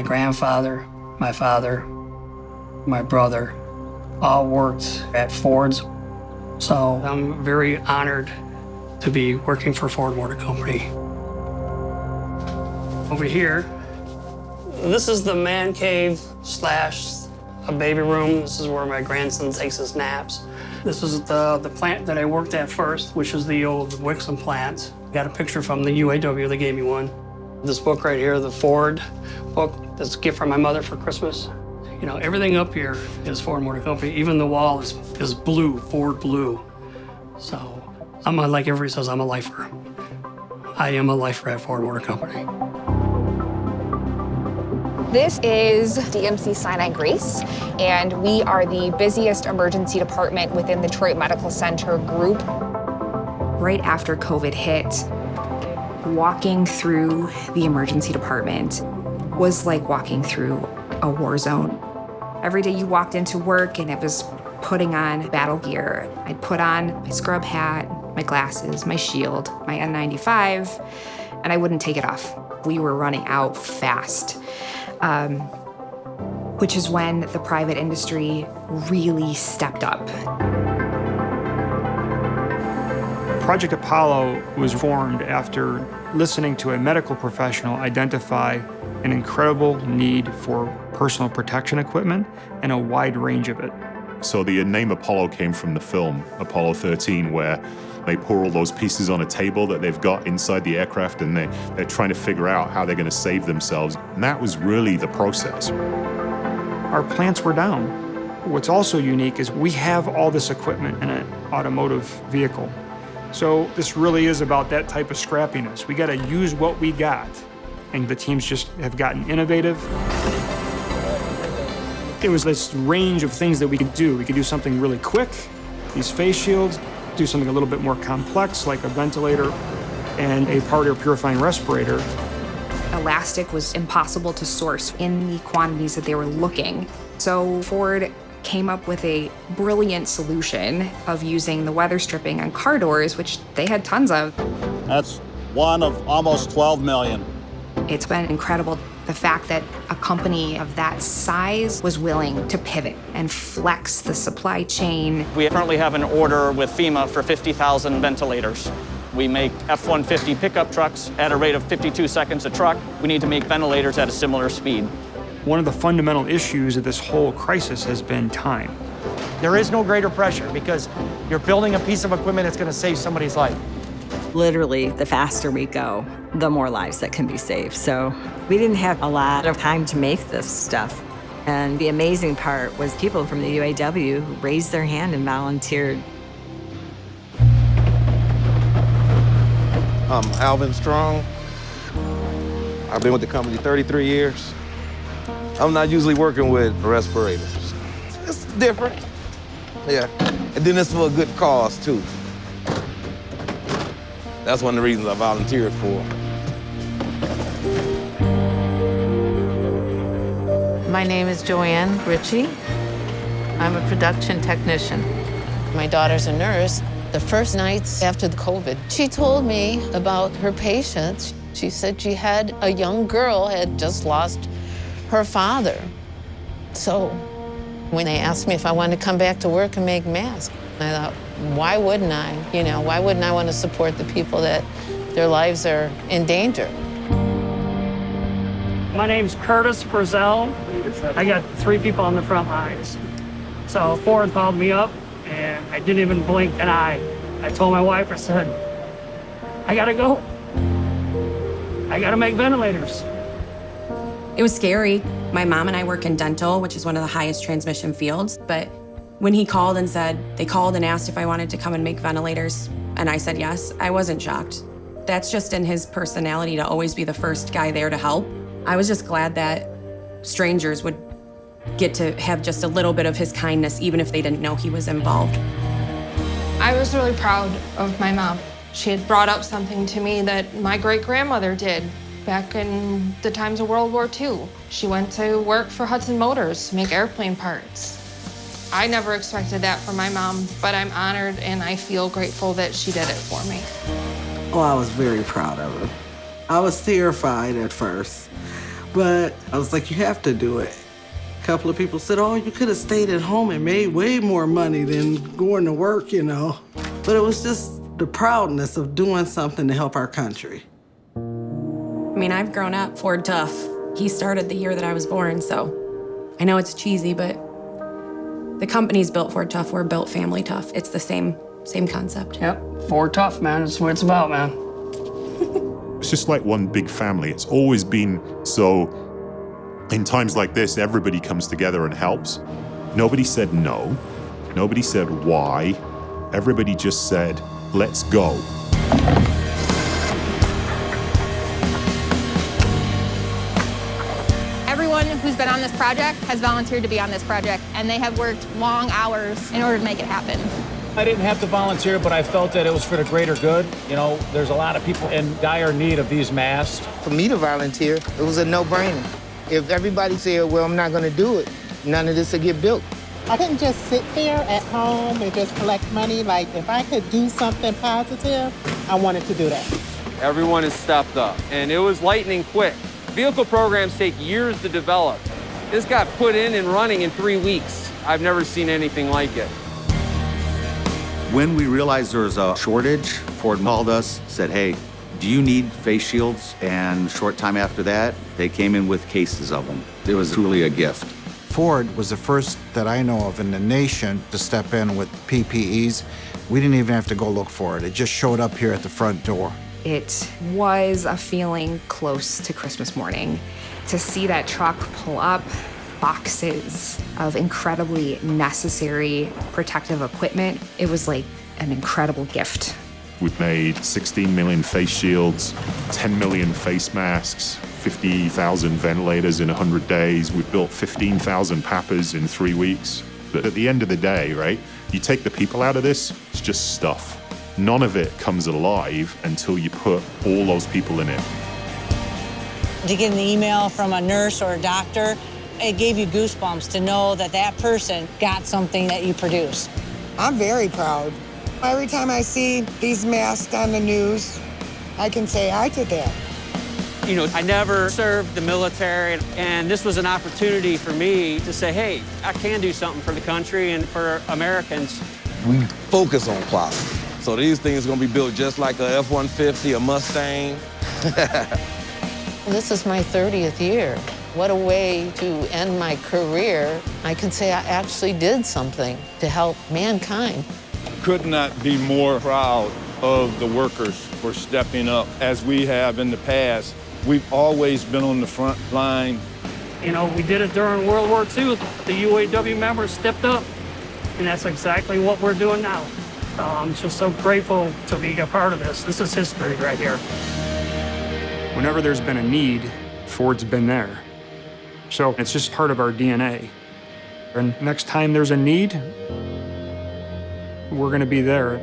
My grandfather, my father, my brother all worked at Ford's. So I'm very honored to be working for Ford Motor Company. Over here, this is the man cave slash a baby room. This is where my grandson takes his naps. This is the plant that I worked at first, which is the old Wixom plant. Got a picture from the UAW, they gave me one. This book right here, the Ford book, that's a gift from my mother for Christmas. You know, everything up here is Ford Motor Company. Even the wall is blue, Ford blue. So I'm like everybody says, I'm a lifer. I am a lifer at Ford Motor Company. This is DMC Sinai Grace, and we are the busiest emergency department within the Detroit Medical Center group. Right after COVID hit, walking through the emergency department was like walking through a war zone. Every day you walked into work and it was putting on battle gear. I'd put on my scrub hat, my glasses, my shield, my N95, and I wouldn't take it off. We were running out fast, which is when the private industry really stepped up. Project Apollo was formed after listening to a medical professional identify an incredible need for personal protection equipment and a wide range of it. So the name Apollo came from the film Apollo 13, where they pour all those pieces on a table that they've got inside the aircraft, and they're trying to figure out how they're going to save themselves. And that was really the process. Our plants were down. What's also unique is we have all this equipment in an automotive vehicle. So this really is about that type of scrappiness. We got to use what we got. And the teams just have gotten innovative. It was this range of things that we could do. We could do something really quick, these face shields, do something a little bit more complex, like a ventilator and a part air purifying respirator. Elastic was impossible to source in the quantities that they were looking. So Ford came up with a brilliant solution of using the weather stripping on car doors, which they had tons of. That's one of almost 12 million. It's been incredible, the fact that a company of that size was willing to pivot and flex the supply chain. We currently have an order with FEMA for 50,000 ventilators. We make F-150 pickup trucks at a rate of 52 seconds a truck. We need to make ventilators at a similar speed. One of the fundamental issues of this whole crisis has been time. There is no greater pressure because you're building a piece of equipment that's going to save somebody's life. Literally, the faster we go, the more lives that can be saved. So we didn't have a lot of time to make this stuff. And the amazing part was people from the UAW who raised their hand and volunteered. I'm Alvin Strong. I've been with the company 33 years. I'm not usually working with respirators. It's different. Yeah. And then it's for a good cause, too. That's one of the reasons I volunteered for. My name is Joanne Ritchie. I'm a production technician. My daughter's a nurse. The first nights after the COVID, she told me about her patients. She said she had a young girl had just lost her father. So when they asked me if I wanted to come back to work and make masks, I thought, why wouldn't I? You know, why wouldn't I want to support the people that their lives are in danger? My name's Curtis Brazell. I got 3 people on the front lines. So Ford called me up, and I didn't even blink an eye. I told my wife, I said, I gotta go. I gotta make ventilators. It was scary. My mom and I work in dental, which is one of the highest transmission fields, but when he called and said, they called and asked if I wanted to come and make ventilators, and I said yes, I wasn't shocked. That's just in his personality to always be the first guy there to help. I was just glad that strangers would get to have just a little bit of his kindness, even if they didn't know he was involved. I was really proud of my mom. She had brought up something to me that my great-grandmother did back in the times of World War II. She went to work for Hudson Motors to make airplane parts. I never expected that from my mom, but I'm honored and I feel grateful that she did it for me. Oh, I was very proud of her. I was terrified at first, But I was like, you have to do it. A couple of people said, oh, you could have stayed at home and made way more money than going to work, you know. But it was just the proudness of doing something to help our country. I mean, I've grown up Ford Tough. He started the year that I was born, so I know it's cheesy, but the company's built Ford Tough. We're built family tough. It's the same concept. Yep, Ford Tough, man. That's what it's about, man. It's just like one big family. It's always been so. In times like this, everybody comes together and helps. Nobody said no. Nobody said why. Everybody just said, let's go. Everyone who's been on this project has volunteered to be on this project, and they have worked long hours in order to make it happen. I didn't have to volunteer, but I felt that it was for the greater good. You know, there's a lot of people in dire need of these masks. For me to volunteer, it was a no-brainer. If everybody said, well, I'm not gonna do it, none of this would get built. I couldn't just sit there at home and just collect money. Like, if I could do something positive, I wanted to do that. Everyone has stepped up, and it was lightning quick. Vehicle programs take years to develop. This got put in and running in 3 weeks. I've never seen anything like it. When we realized there was a shortage, Ford called us, said, hey, do you need face shields? And a short time after that, they came in with cases of them. It was truly a gift. Ford was the first that I know of in the nation to step in with PPEs. We didn't even have to go look for it. It just showed up here at the front door. It was a feeling close to Christmas morning. To see that truck pull up, boxes of incredibly necessary protective equipment, it was like an incredible gift. We've made 16 million face shields, 10 million face masks, 50,000 ventilators in 100 days. We've built 15,000 PAPRs in 3 weeks. But at the end of the day, right, you take the people out of this, it's just stuff. None of it comes alive until you put all those people in it. To get an email from a nurse or a doctor, it gave you goosebumps to know that that person got something that you produced. I'm very proud. Every time I see these masks on the news, I can say I did that. You know, I never served the military, and this was an opportunity for me to say, hey, I can do something for the country and for Americans. We focus on quality. So these things are gonna be built just like a F-150, a Mustang. This is my 30th year. What a way to end my career. I can say I actually did something to help mankind. Could not be more proud of the workers for stepping up as we have in the past. We've always been on the front line. You know, we did it during World War II. The UAW members stepped up, and that's exactly what we're doing now. I'm just so grateful to be a part of this. This is history right here. Whenever there's been a need, Ford's been there. So it's just part of our DNA. And next time there's a need, we're gonna be there.